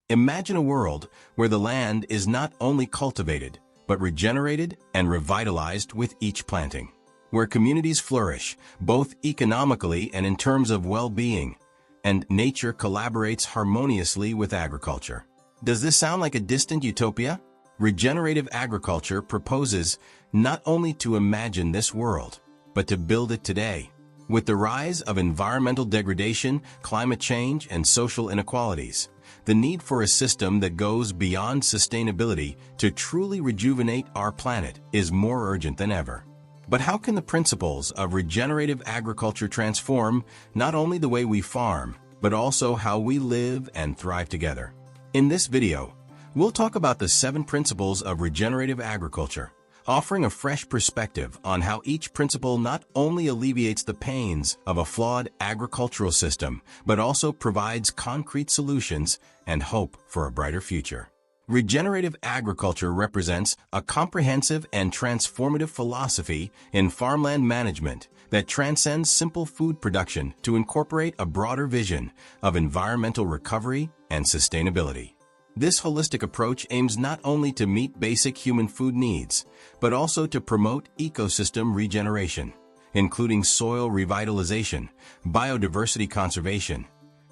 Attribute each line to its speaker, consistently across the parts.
Speaker 1: Imagine a world where the land is not only cultivated, but regenerated and revitalized with each planting, where communities flourish, both economically and in terms of well-being, and nature collaborates harmoniously with agriculture. Does this sound like a distant utopia? Regenerative agriculture proposes not only to imagine this world, but to build it today. With the rise of environmental degradation, climate change, and social inequalities, the need for a system that goes beyond sustainability to truly rejuvenate our planet is more urgent than ever. But how can the principles of regenerative agriculture transform not only the way we farm, but also how we live and thrive together? In this video, we'll talk about the 7 principles of regenerative agriculture, offering a fresh perspective on how each principle not only alleviates the pains of a flawed agricultural system, but also provides concrete solutions and hope for a brighter future. Regenerative agriculture represents a comprehensive and transformative philosophy in farmland management that transcends simple food production to incorporate a broader vision of environmental recovery and sustainability. This holistic approach aims not only to meet basic human food needs, but also to promote ecosystem regeneration, including soil revitalization, biodiversity conservation,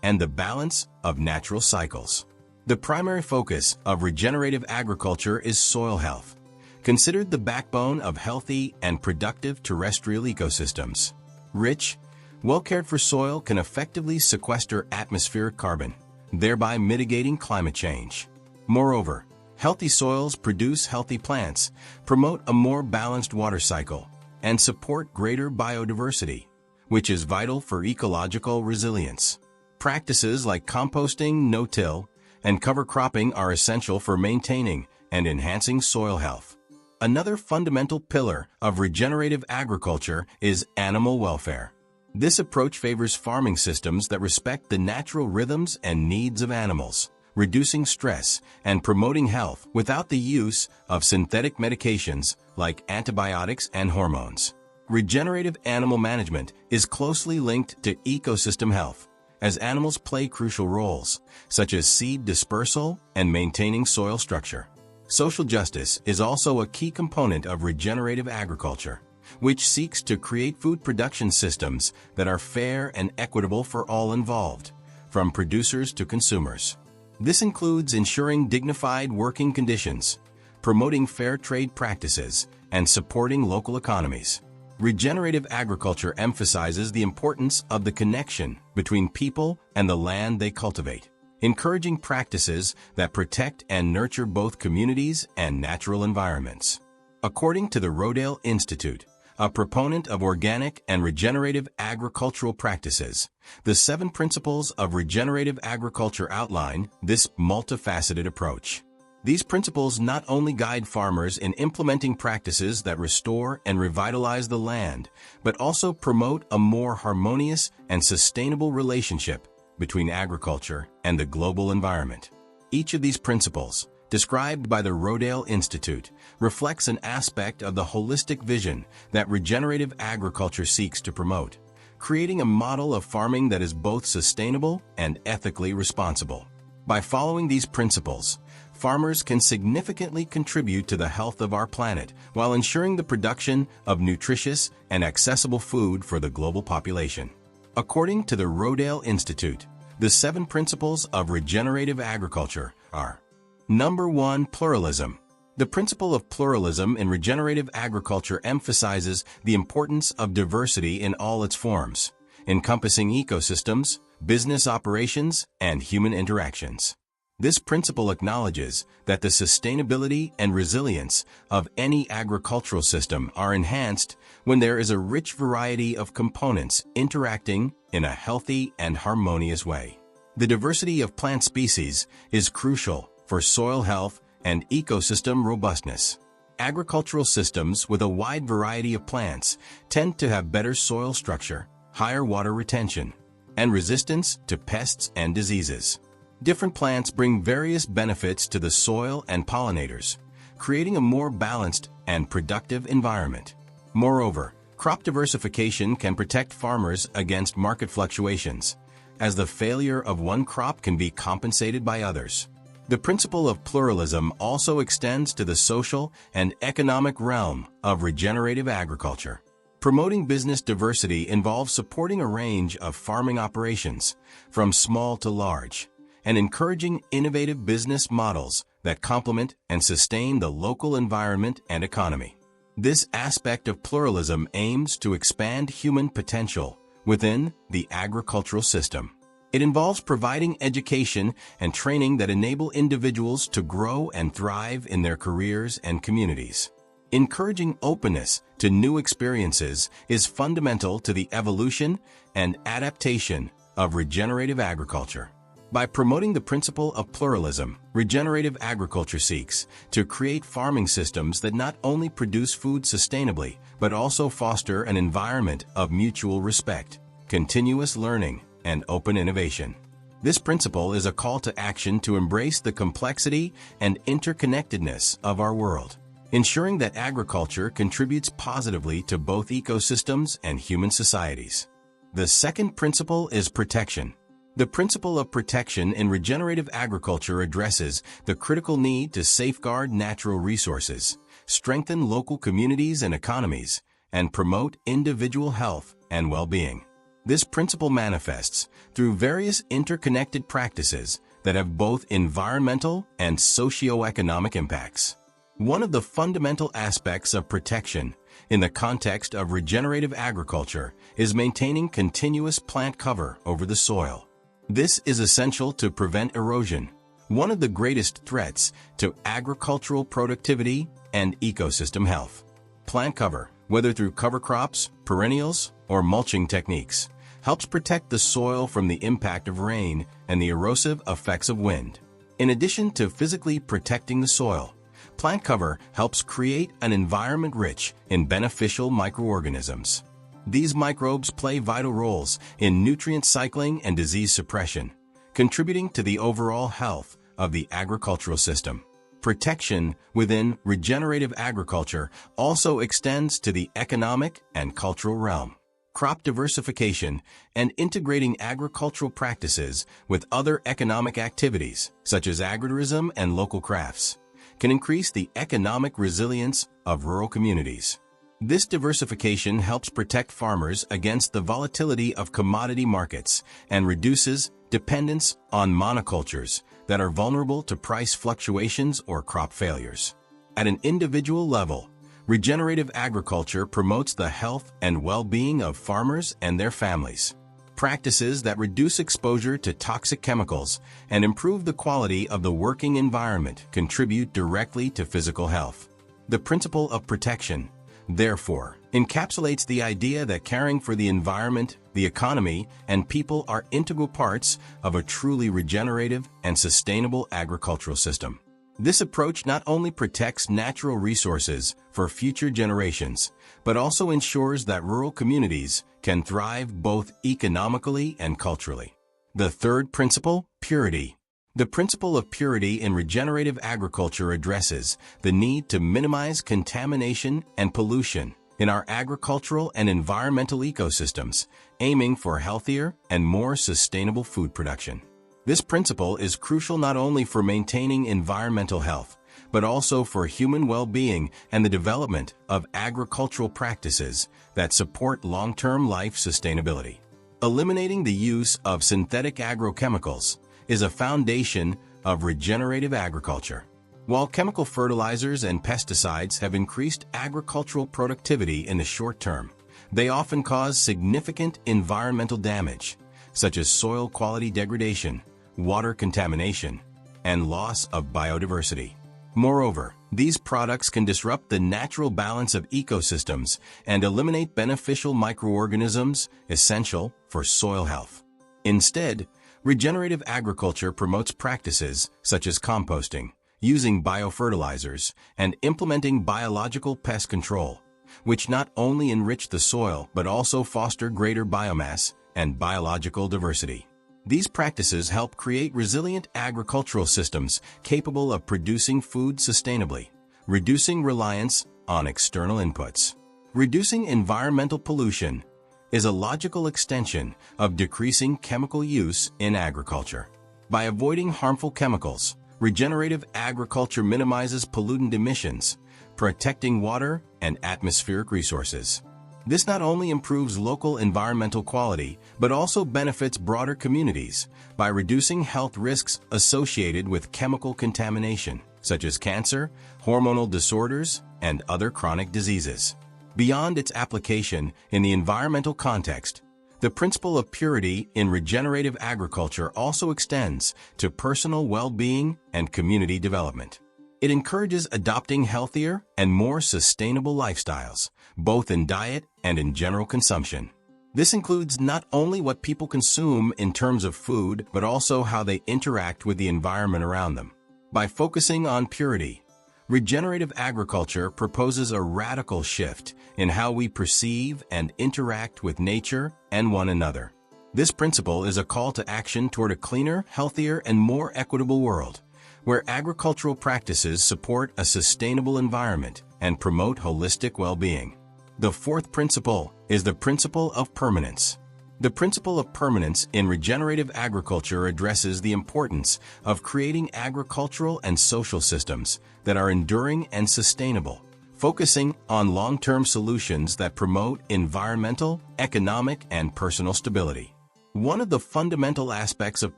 Speaker 1: and the balance of natural cycles. The primary focus of regenerative agriculture is soil health, considered the backbone of healthy and productive terrestrial ecosystems. Rich, well-cared-for soil can effectively sequester atmospheric carbon, thereby mitigating climate change. Moreover, healthy soils produce healthy plants, promote a more balanced water cycle, and support greater biodiversity, which is vital for ecological resilience. Practices like composting, no-till, and cover cropping are essential for maintaining and enhancing soil health. Another fundamental pillar of regenerative agriculture is animal welfare. This approach favors farming systems that respect the natural rhythms and needs of animals, reducing stress and promoting health without the use of synthetic medications like antibiotics and hormones. Regenerative animal management is closely linked to ecosystem health, as animals play crucial roles, such as seed dispersal and maintaining soil structure. Social justice is also a key component of regenerative agriculture, which seeks to create food production systems that are fair and equitable for all involved, from producers to consumers. This includes ensuring dignified working conditions, promoting fair trade practices, and supporting local economies. Regenerative agriculture emphasizes the importance of the connection between people and the land they cultivate, encouraging practices that protect and nurture both communities and natural environments. According to the Rodale Institute, a proponent of organic and regenerative agricultural practices, the 7 principles of regenerative agriculture outline this multifaceted approach. These principles not only guide farmers in implementing practices that restore and revitalize the land, but also promote a more harmonious and sustainable relationship between agriculture and the global environment. Each of these principles, described by the Rodale Institute, reflects an aspect of the holistic vision that regenerative agriculture seeks to promote, creating a model of farming that is both sustainable and ethically responsible. By following these principles, farmers can significantly contribute to the health of our planet while ensuring the production of nutritious and accessible food for the global population. According to the Rodale Institute, the 7 principles of regenerative agriculture are: Number 1, pluralism. The principle of pluralism in regenerative agriculture emphasizes the importance of diversity in all its forms, encompassing ecosystems, business operations, and human interactions. This principle acknowledges that the sustainability and resilience of any agricultural system are enhanced when there is a rich variety of components interacting in a healthy and harmonious way. The diversity of plant species is crucial for soil health and ecosystem robustness. Agricultural systems with a wide variety of plants tend to have better soil structure, higher water retention, and resistance to pests and diseases. Different plants bring various benefits to the soil and pollinators, creating a more balanced and productive environment. Moreover, crop diversification can protect farmers against market fluctuations, as the failure of one crop can be compensated by others. The principle of pluralism also extends to the social and economic realm of regenerative agriculture. Promoting business diversity involves supporting a range of farming operations, from small to large, and encouraging innovative business models that complement and sustain the local environment and economy. This aspect of pluralism aims to expand human potential within the agricultural system. It involves providing education and training that enable individuals to grow and thrive in their careers and communities. Encouraging openness to new experiences is fundamental to the evolution and adaptation of regenerative agriculture. By promoting the principle of pluralism, regenerative agriculture seeks to create farming systems that not only produce food sustainably, but also foster an environment of mutual respect, continuous learning, and open innovation. This principle is a call to action to embrace the complexity and interconnectedness of our world, ensuring that agriculture contributes positively to both ecosystems and human societies. The second principle is protection. The principle of protection in regenerative agriculture addresses the critical need to safeguard natural resources, strengthen local communities and economies, and promote individual health and well-being. This principle manifests through various interconnected practices that have both environmental and socio-economic impacts. One of the fundamental aspects of protection in the context of regenerative agriculture is maintaining continuous plant cover over the soil. This is essential to prevent erosion, one of the greatest threats to agricultural productivity and ecosystem health. Plant cover, whether through cover crops, perennials, or mulching techniques, helps protect the soil from the impact of rain and the erosive effects of wind. In addition to physically protecting the soil, plant cover helps create an environment rich in beneficial microorganisms. These microbes play vital roles in nutrient cycling and disease suppression, contributing to the overall health of the agricultural system. Protection within regenerative agriculture also extends to the economic and cultural realm. Crop diversification and integrating agricultural practices with other economic activities, such as agritourism and local crafts, can increase the economic resilience of rural communities. This diversification helps protect farmers against the volatility of commodity markets and reduces dependence on monocultures that are vulnerable to price fluctuations or crop failures. At an individual level, regenerative agriculture promotes the health and well-being of farmers and their families. Practices that reduce exposure to toxic chemicals and improve the quality of the working environment contribute directly to physical health. The principle of protection, therefore, encapsulates the idea that caring for the environment, the economy, and people are integral parts of a truly regenerative and sustainable agricultural system. This approach not only protects natural resources for future generations, but also ensures that rural communities can thrive both economically and culturally. The third principle, purity. The principle of purity in regenerative agriculture addresses the need to minimize contamination and pollution in our agricultural and environmental ecosystems, aiming for healthier and more sustainable food production. This principle is crucial not only for maintaining environmental health, but also for human well-being and the development of agricultural practices that support long-term life sustainability. Eliminating the use of synthetic agrochemicals is a foundation of regenerative agriculture. While chemical fertilizers and pesticides have increased agricultural productivity in the short term, they often cause significant environmental damage, such as soil quality degradation, water contamination, and loss of biodiversity. Moreover, these products can disrupt the natural balance of ecosystems and eliminate beneficial microorganisms essential for soil health. Instead, regenerative agriculture promotes practices such as composting, using biofertilizers, and implementing biological pest control, which not only enrich the soil but also foster greater biomass and biological diversity. These practices help create resilient agricultural systems capable of producing food sustainably, reducing reliance on external inputs. Reducing environmental pollution is a logical extension of decreasing chemical use in agriculture. By avoiding harmful chemicals, Regenerative agriculture minimizes pollutant emissions, protecting water and atmospheric resources. This not only improves local environmental quality, but also benefits broader communities by reducing health risks associated with chemical contamination, such as cancer, hormonal disorders, and other chronic diseases. Beyond its application in the environmental context, the principle of purity in regenerative agriculture also extends to personal well-being and community development. It encourages adopting healthier and more sustainable lifestyles, both in diet and in general consumption. This includes not only what people consume in terms of food, but also how they interact with the environment around them. By focusing on purity, regenerative agriculture proposes a radical shift in how we perceive and interact with nature and one another. This principle is a call to action toward a cleaner, healthier, and more equitable world, where agricultural practices support a sustainable environment and promote holistic well-being. The fourth principle is the principle of permanence. The principle of permanence in regenerative agriculture addresses the importance of creating agricultural and social systems that are enduring and sustainable, focusing on long-term solutions that promote environmental, economic, and personal stability. One of the fundamental aspects of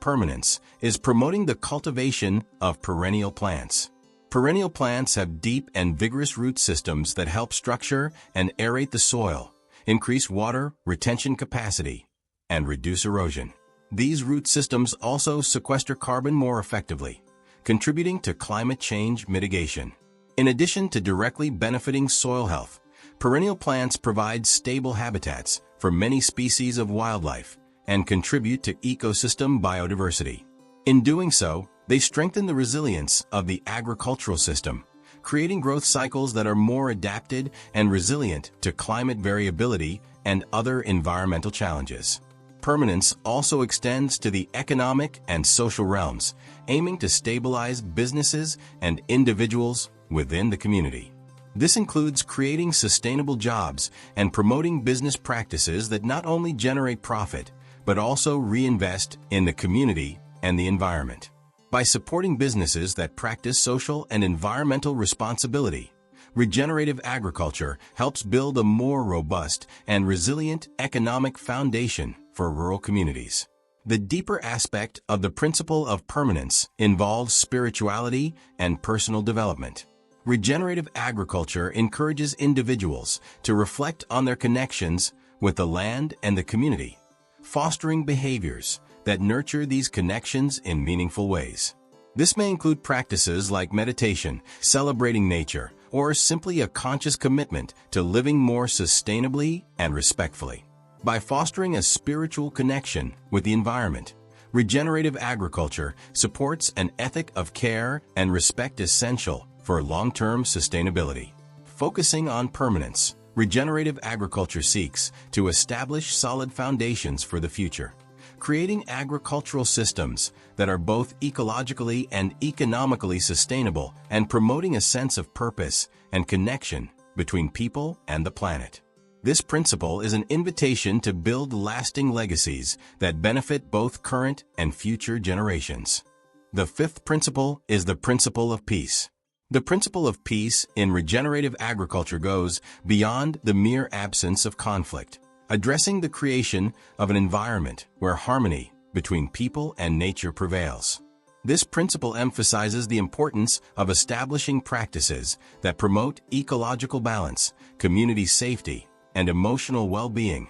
Speaker 1: permanence is promoting the cultivation of perennial plants. Perennial plants have deep and vigorous root systems that help structure and aerate the soil, increase water retention capacity, and reduce erosion. These root systems also sequester carbon more effectively, contributing to climate change mitigation. In addition to directly benefiting soil health, perennial plants provide stable habitats for many species of wildlife and contribute to ecosystem biodiversity. In doing so, they strengthen the resilience of the agricultural system, creating growth cycles that are more adapted and resilient to climate variability and other environmental challenges. Permanence also extends to the economic and social realms, aiming to stabilize businesses and individuals within the community. This includes creating sustainable jobs and promoting business practices that not only generate profit, but also reinvest in the community and the environment. By supporting businesses that practice social and environmental responsibility, regenerative agriculture helps build a more robust and resilient economic foundation for rural communities. The deeper aspect of the principle of permanence involves spirituality and personal development. Regenerative agriculture encourages individuals to reflect on their connections with the land and the community, fostering behaviors that nurture these connections in meaningful ways. This may include practices like meditation, celebrating nature, or simply a conscious commitment to living more sustainably and respectfully. By fostering a spiritual connection with the environment, regenerative agriculture supports an ethic of care and respect essential for long-term sustainability. Focusing on permanence, regenerative agriculture seeks to establish solid foundations for the future, creating agricultural systems that are both ecologically and economically sustainable and promoting a sense of purpose and connection between people and the planet. This principle is an invitation to build lasting legacies that benefit both current and future generations. The fifth principle is the principle of peace. The principle of peace in regenerative agriculture goes beyond the mere absence of conflict, addressing the creation of an environment where harmony between people and nature prevails. This principle emphasizes the importance of establishing practices that promote ecological balance, community safety, and emotional well-being,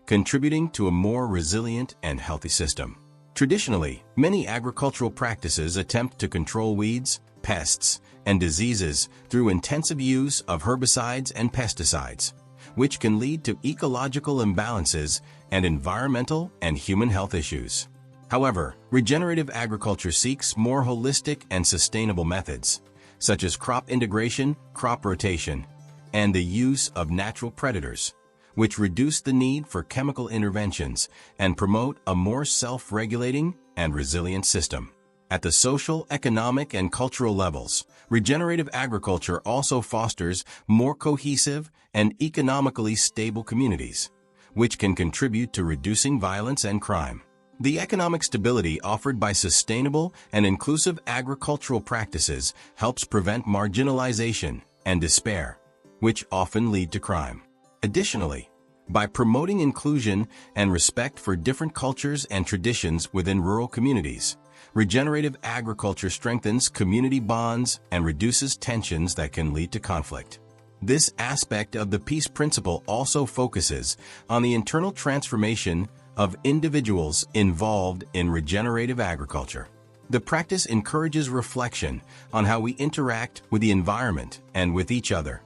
Speaker 1: contributing to a more resilient and healthy system. Traditionally, many agricultural practices attempt to control weeds, pests, and diseases through intensive use of herbicides and pesticides, which can lead to ecological imbalances and environmental and human health issues. However, regenerative agriculture seeks more holistic and sustainable methods, such as crop integration, crop rotation, and the use of natural predators, which reduce the need for chemical interventions and promote a more self-regulating and resilient system. At the social, economic, and cultural levels, regenerative agriculture also fosters more cohesive and economically stable communities, which can contribute to reducing violence and crime. The economic stability offered by sustainable and inclusive agricultural practices helps prevent marginalization and despair, which often lead to crime. Additionally, by promoting inclusion and respect for different cultures and traditions within rural communities, regenerative agriculture strengthens community bonds and reduces tensions that can lead to conflict. This aspect of the peace principle also focuses on the internal transformation of individuals involved in regenerative agriculture. The practice encourages reflection on how we interact with the environment and with each other,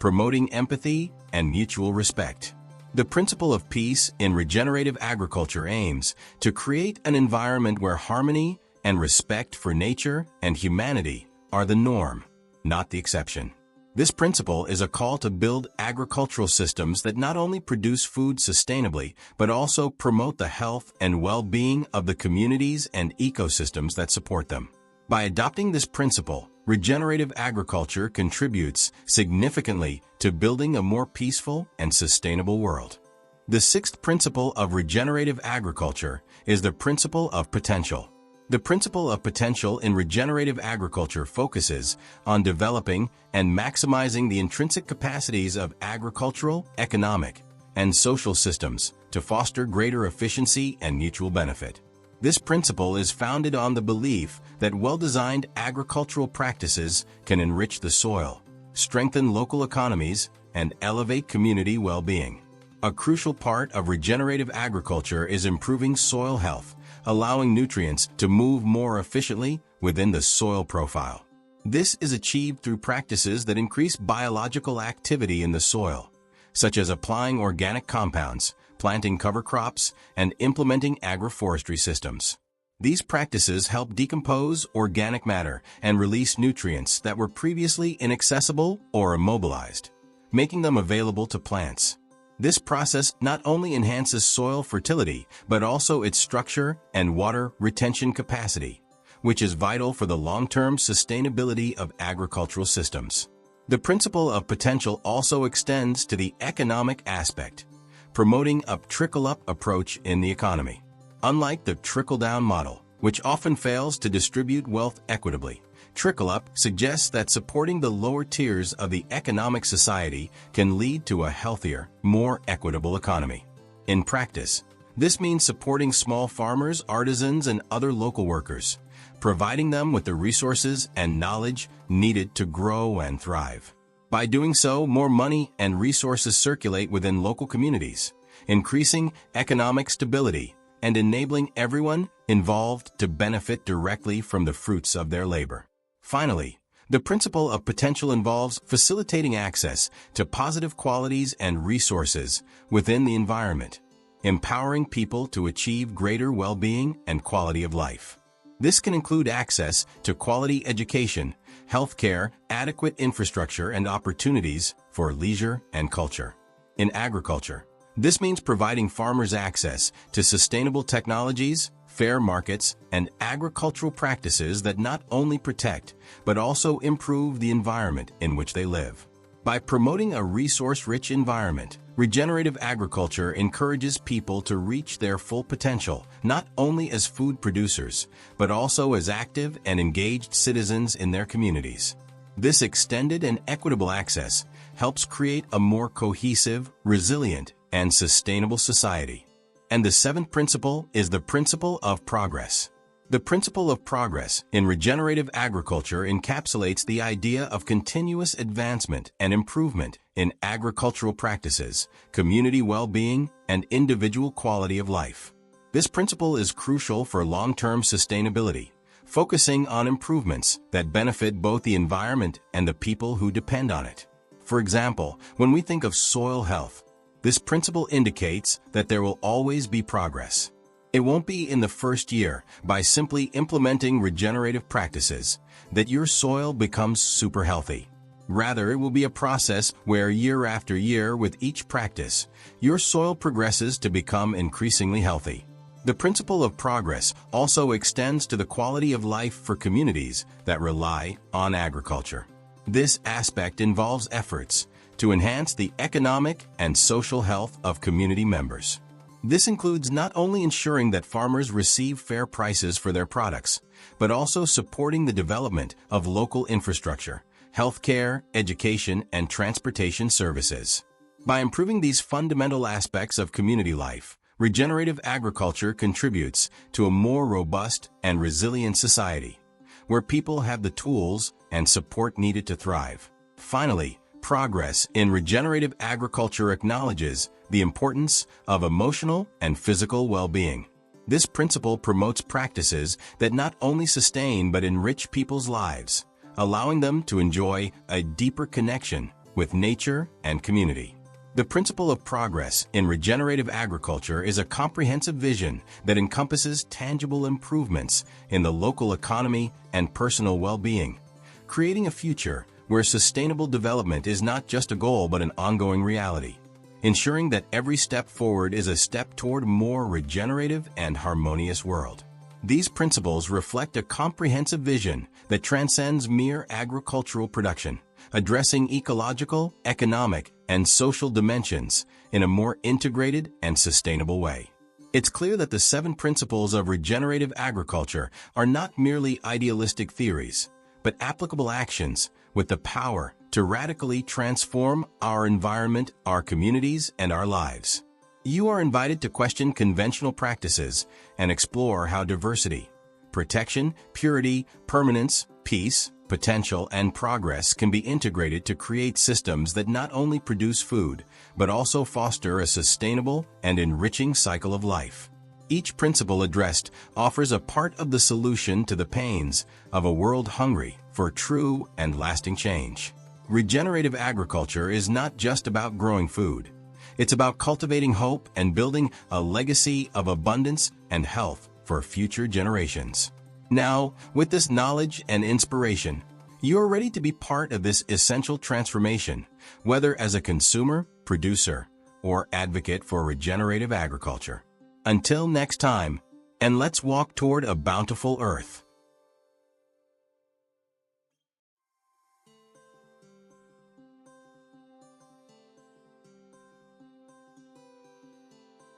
Speaker 1: promoting empathy and mutual respect. The principle of peace in regenerative agriculture aims to create an environment where harmony and respect for nature and humanity are the norm, not the exception. This principle is a call to build agricultural systems that not only produce food sustainably, but also promote the health and well-being of the communities and ecosystems that support them. By adopting this principle, regenerative agriculture contributes significantly to building a more peaceful and sustainable world. The sixth principle of regenerative agriculture is the principle of potential. The principle of potential in regenerative agriculture focuses on developing and maximizing the intrinsic capacities of agricultural, economic, and social systems to foster greater efficiency and mutual benefit. This principle is founded on the belief that well-designed agricultural practices can enrich the soil, strengthen local economies, and elevate community well-being. A crucial part of regenerative agriculture is improving soil health, allowing nutrients to move more efficiently within the soil profile. This is achieved through practices that increase biological activity in the soil, such as applying organic compounds, planting cover crops, and implementing agroforestry systems. These practices help decompose organic matter and release nutrients that were previously inaccessible or immobilized, making them available to plants. This process not only enhances soil fertility, but also its structure and water retention capacity, which is vital for the long-term sustainability of agricultural systems. The principle of potential also extends to the economic aspect, promoting a trickle-up approach in the economy. Unlike the trickle-down model, which often fails to distribute wealth equitably, trickle-up suggests that supporting the lower tiers of the economic society can lead to a healthier, more equitable economy. In practice, this means supporting small farmers, artisans, and other local workers, providing them with the resources and knowledge needed to grow and thrive. By doing so, more money and resources circulate within local communities, increasing economic stability and enabling everyone involved to benefit directly from the fruits of their labor. Finally, the principle of potential involves facilitating access to positive qualities and resources within the environment, empowering people to achieve greater well-being and quality of life. This can include access to quality education, healthcare, adequate infrastructure, and opportunities for leisure and culture. In agriculture, this means providing farmers access to sustainable technologies, fair markets, and agricultural practices that not only protect, but also improve the environment in which they live. By promoting a resource-rich environment, regenerative agriculture encourages people to reach their full potential, not only as food producers, but also as active and engaged citizens in their communities. This extended and equitable access helps create a more cohesive, resilient, and sustainable society. And the seventh principle is the principle of progress. The principle of progress in regenerative agriculture encapsulates the idea of continuous advancement and improvement in agricultural practices, community well-being, and individual quality of life. This principle is crucial for long-term sustainability, focusing on improvements that benefit both the environment and the people who depend on it. For example, when we think of soil health, this principle indicates that there will always be progress. It won't be in the first year, by simply implementing regenerative practices, that your soil becomes super healthy. Rather, it will be a process where year after year with each practice, your soil progresses to become increasingly healthy. The principle of progress also extends to the quality of life for communities that rely on agriculture. This aspect involves efforts to enhance the economic and social health of community members. This includes not only ensuring that farmers receive fair prices for their products, but also supporting the development of local infrastructure, healthcare, education, and transportation services. By improving these fundamental aspects of community life, regenerative agriculture contributes to a more robust and resilient society, where people have the tools and support needed to thrive. Finally, progress in regenerative agriculture acknowledges the importance of emotional and physical well-being. This principle promotes practices that not only sustain but enrich people's lives, allowing them to enjoy a deeper connection with nature and community. The principle of progress in regenerative agriculture is a comprehensive vision that encompasses tangible improvements in the local economy and personal well-being, creating a future where sustainable development is not just a goal but an ongoing reality, ensuring that every step forward is a step toward a more regenerative and harmonious world. These principles reflect a comprehensive vision that transcends mere agricultural production, addressing ecological, economic, and social dimensions in a more integrated and sustainable way. It's clear that the 7 principles of regenerative agriculture are not merely idealistic theories, but applicable actions with the power to radically transform our environment, our communities, and our lives. You are invited to question conventional practices and explore how diversity, protection, purity, permanence, peace, potential, and progress can be integrated to create systems that not only produce food, but also foster a sustainable and enriching cycle of life. Each principle addressed offers a part of the solution to the pains of a world hungry for true and lasting change. Regenerative agriculture is not just about growing food. It's about cultivating hope and building a legacy of abundance and health for future generations. Now, with this knowledge and inspiration, you are ready to be part of this essential transformation, whether as a consumer, producer, or advocate for regenerative agriculture. Until next time, and let's walk toward a bountiful earth.